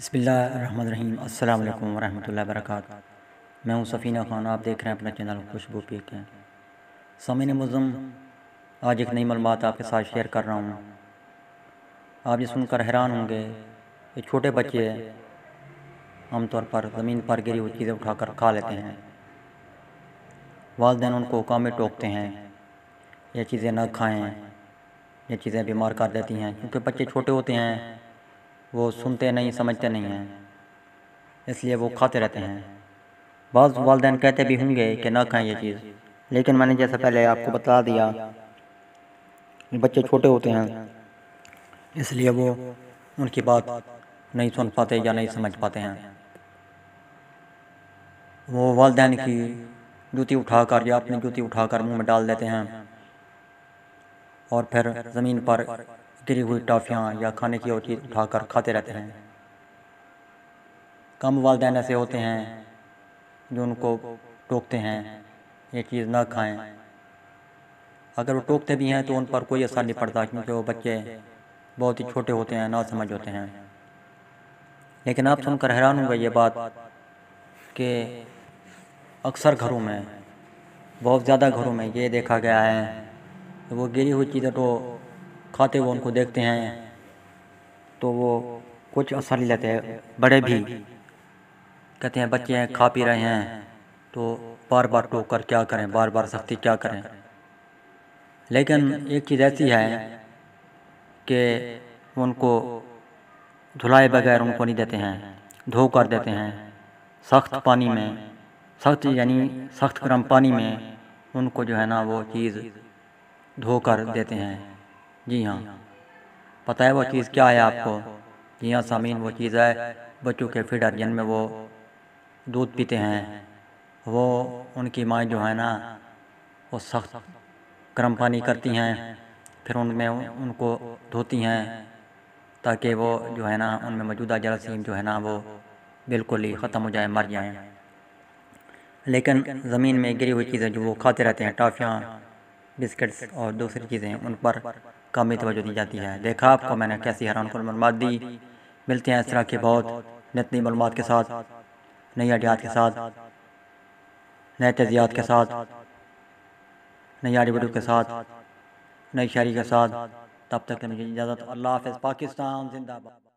بسم اللہ الرحمن الرحیم۔ السلام علیکم ورحمۃ اللہ وبرکاتہ۔ میں ہوں سفینہ خان، آپ دیکھ رہے ہیں اپنا چینل خوشبو پی کے۔ سامعین معظم، آج ایک نئی معلومات آپ کے ساتھ شیئر کر رہا ہوں۔ آپ یہ سن کر حیران ہوں گے، یہ چھوٹے بچے عام طور پر زمین پر گری ہوئی چیزیں اٹھا کر کھا لیتے ہیں۔ والدین ان کو کام میں ٹوکتے ہیں، یہ چیزیں نہ کھائیں، یہ چیزیں بیمار کر دیتی ہیں، کیونکہ بچے چھوٹے ہوتے ہیں، وہ سنتے نہیں، سمجھتے نہیں ہیں، اس لیے وہ کھاتے رہتے ہیں۔ بعض والدین کہتے بھی ہوں گے کہ نہ کھائیں یہ چیز، لیکن میں نے جیسا پہلے آپ کو بتا دیا، بچے چھوٹے ہوتے ہیں، اس لیے وہ ان کی بات نہیں سن پاتے یا نہیں سمجھ پاتے ہیں۔ وہ والدین کی جوتی اٹھا کر یا اپنی جوتی اٹھا کر منہ میں ڈال دیتے ہیں، اور پھر زمین پر گری ہوئی ٹافیاں یا کھانے کی اور چیز اٹھا کر کھاتے رہتے ہیں۔ کم والدین ایسے ہوتے ہیں جو ان کو ٹوکتے ہیں یہ چیز نہ کھائیں۔ اگر وہ ٹوکتے بھی ہیں تو ان پر کوئی اثر نہیں پڑتا، کیونکہ وہ بچے بہت ہی چھوٹے ہوتے ہیں، نا سمجھ ہوتے ہیں۔ لیکن آپ سن کر حیران ہوں گے یہ بات کہ اکثر گھروں میں، بہت زیادہ گھروں میں یہ دیکھا گیا ہے کہ وہ گری ہوئی چیزیں تو کھاتے ہوئے ان کو دیکھتے ہیں تو وہ کچھ اثر نہیں لیتے۔ بڑے بھی کہتے ہیں بچے ہیں، کھا پی رہے ہیں تو بار بار ٹوک کر کیا کریں، بار بار سختی کیا کریں۔ لیکن ایک چیز ایسی ہے کہ ان کو دھلائے بغیر ان کو نہیں دیتے ہیں، دھو کر دیتے ہیں سخت پانی میں، سخت یعنی سخت گرم پانی میں ان کو جو ہے نا وہ چیز دھو کر دیتے ہیں۔ جی ہاں، پتہ ہے وہ چیز کیا ہے آپ کو؟ جی ہاں سامعین، وہ چیز ہے بچوں کے فیڈر، جن میں وہ دودھ پیتے ہیں۔ وہ ان کی ماں جو ہے نا وہ سخت گرم پانی کرتی ہیں، پھر ان میں ان کو دھوتی ہیں تاکہ وہ جو ہے نا ان میں موجودہ جراثیم جو ہے نا وہ بالکل ہی ختم ہو جائیں، مر جائیں۔ لیکن زمین میں گری ہوئی چیزیں جو وہ کھاتے رہتے ہیں، ٹافیاں، بسکٹس اور دوسری چیزیں، ان پر کم توجہ دی جاتی ہے۔ دیکھا آپ کو میں نے کیسی حیران کن معلومات دی۔ ملتے ہیں اس طرح کے بہت نئی معلومات کے ساتھ، نئی آئیڈیات کے ساتھ، نئے تجزیات کے ساتھ، نئی آڈیو ویڈیو کے ساتھ، نئی شاعری کے ساتھ۔ تب تک مجھے اجازت، اللہ حافظ۔ پاکستان زندہ باد۔